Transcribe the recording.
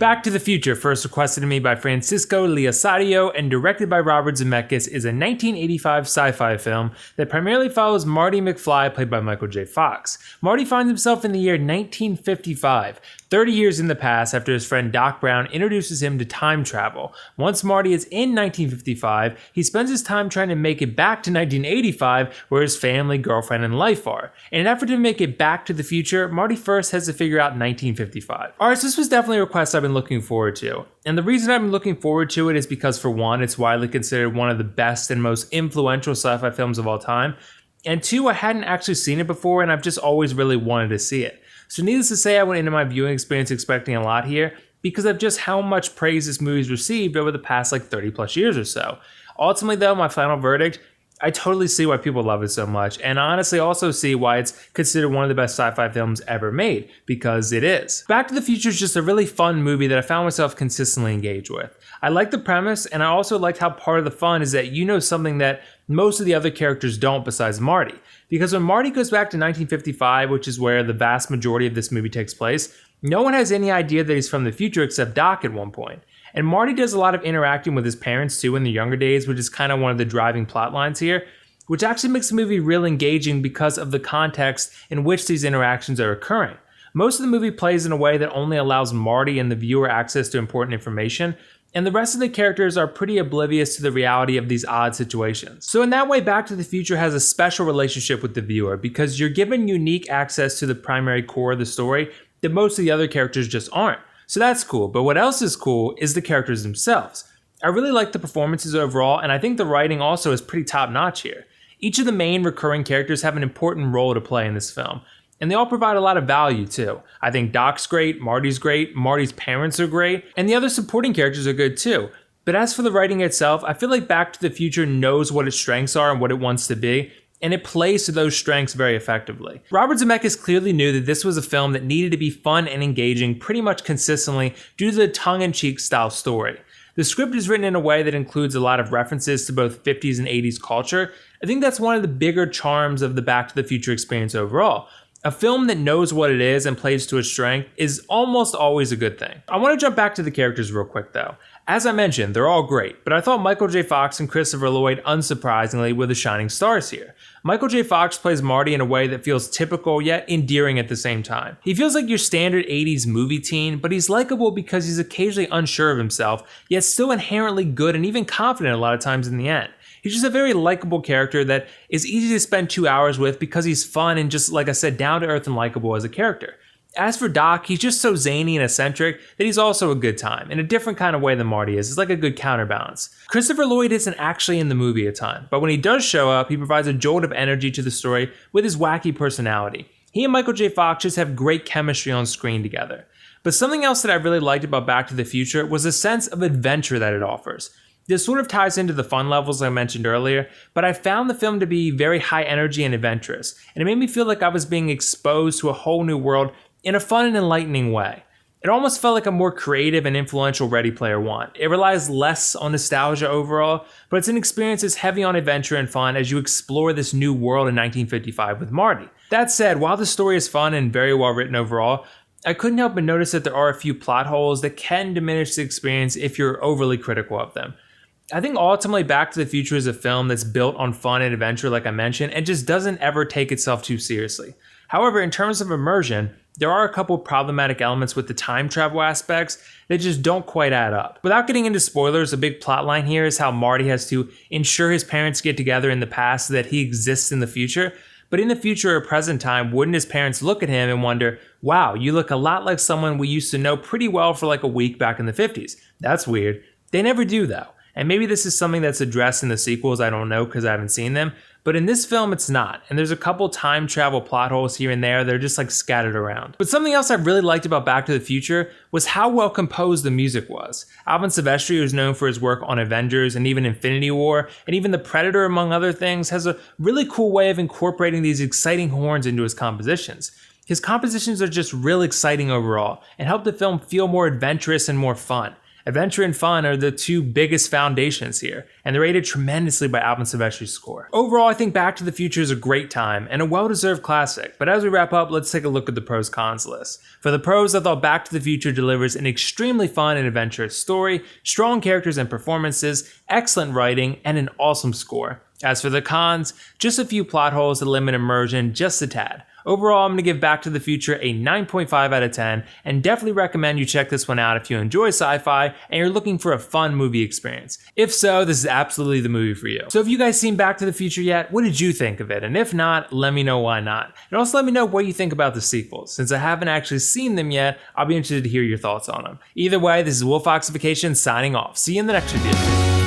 Back to the Future, first requested to me by Francisco Leocadio and directed by Robert Zemeckis, is a 1985 sci-fi film that primarily follows Marty McFly, played by Michael J. Fox. Marty finds himself in the year 1955, 30 years in the past after his friend Doc Brown introduces him to time travel. Once Marty is in 1955, he spends his time trying to make it back to 1985, where his family, girlfriend, and life are. In an effort to make it back to the future, Marty first has to figure out 1955. Alright, so this was definitely a request I've been looking forward to. And the reason I've been looking forward to it is because, for one, it's widely considered one of the best and most influential sci-fi films of all time. And two, I hadn't actually seen it before, and I've just always really wanted to see it. So needless to say, I went into my viewing experience expecting a lot here because of just how much praise this movie's received over the past 30 plus years or so. Ultimately though, my final verdict, I totally see why people love it so much, and I honestly also see why it's considered one of the best sci-fi films ever made, because it is. Back to the Future is just a really fun movie that I found myself consistently engaged with. I like the premise, and I also liked how part of the fun is that you know something that most of the other characters don't besides Marty. Because when Marty goes back to 1955, which is where the vast majority of this movie takes place, no one has any idea that he's from the future except Doc at one point. And Marty does a lot of interacting with his parents too in the younger days, which is kind of one of the driving plot lines here, which actually makes the movie real engaging because of the context in which these interactions are occurring. Most of the movie plays in a way that only allows Marty and the viewer access to important information, and the rest of the characters are pretty oblivious to the reality of these odd situations. So in that way, Back to the Future has a special relationship with the viewer because you're given unique access to the primary core of the story that most of the other characters just aren't. So that's cool, but what else is cool is the characters themselves. I really like the performances overall, and I think the writing also is pretty top-notch here. Each of the main recurring characters have an important role to play in this film, and they all provide a lot of value too. I think Doc's great, Marty's parents are great, and the other supporting characters are good too. But as for the writing itself, I feel like Back to the Future knows what its strengths are and what it wants to be, and it plays to those strengths very effectively. Robert Zemeckis clearly knew that this was a film that needed to be fun and engaging pretty much consistently due to the tongue-in-cheek style story. The script is written in a way that includes a lot of references to both 50s and 80s culture. I think that's one of the bigger charms of the Back to the Future experience overall. A film that knows what it is and plays to its strength is almost always a good thing. I want to jump back to the characters real quick though. As I mentioned, they're all great, but I thought Michael J. Fox and Christopher Lloyd, unsurprisingly, were the shining stars here. Michael J. Fox plays Marty in a way that feels typical yet endearing at the same time. He feels like your standard 80s movie teen, but he's likable because he's occasionally unsure of himself, yet still inherently good and even confident a lot of times in the end. He's just a very likable character that is easy to spend 2 hours with because he's fun and just, like I said, down to earth and likable as a character. As for Doc, he's just so zany and eccentric that he's also a good time, in a different kind of way than Marty is. It's like a good counterbalance. Christopher Lloyd isn't actually in the movie a ton, but when he does show up, he provides a jolt of energy to the story with his wacky personality. He and Michael J. Fox just have great chemistry on screen together. But something else that I really liked about Back to the Future was the sense of adventure that it offers. This sort of ties into the fun levels I mentioned earlier, but I found the film to be very high energy and adventurous, and it made me feel like I was being exposed to a whole new world in a fun and enlightening way. It almost felt like a more creative and influential Ready Player One. It relies less on nostalgia overall, but it's an experience that's heavy on adventure and fun as you explore this new world in 1955 with Marty. That said, while the story is fun and very well written overall, I couldn't help but notice that there are a few plot holes that can diminish the experience if you're overly critical of them. I think ultimately Back to the Future is a film that's built on fun and adventure like I mentioned and just doesn't ever take itself too seriously. However, in terms of immersion, there are a couple problematic elements with the time travel aspects that just don't quite add up. Without getting into spoilers, a big plotline here is how Marty has to ensure his parents get together in the past so that he exists in the future. But in the future or present time, wouldn't his parents look at him and wonder, wow, you look a lot like someone we used to know pretty well for like a week back in the 50s. That's weird. They never do though. And maybe this is something that's addressed in the sequels, I don't know because I haven't seen them. But in this film, it's not. And there's a couple time travel plot holes here and there. They're just like scattered around. But something else I really liked about Back to the Future was how well composed the music was. Alvin Silvestri, who's known for his work on Avengers and even Infinity War, and even The Predator, among other things, has a really cool way of incorporating these exciting horns into his compositions. His compositions are just real exciting overall and help the film feel more adventurous and more fun. Adventure and fun are the two biggest foundations here, and they're aided tremendously by Alvin Silvestri's score. Overall, I think Back to the Future is a great time and a well-deserved classic, but as we wrap up, let's take a look at the pros-cons list. For the pros, I thought Back to the Future delivers an extremely fun and adventurous story, strong characters and performances, excellent writing, and an awesome score. As for the cons, just a few plot holes that limit immersion just a tad. Overall, I'm going to give Back to the Future a 9.5 out of 10, and definitely recommend you check this one out if you enjoy sci-fi and you're looking for a fun movie experience. If so, this is absolutely the movie for you. So have you guys seen Back to the Future yet? What did you think of it? And if not, let me know why not. And also let me know what you think about the sequels. Since I haven't actually seen them yet, I'll be interested to hear your thoughts on them. Either way, this is WillFoxification signing off. See you in the next review.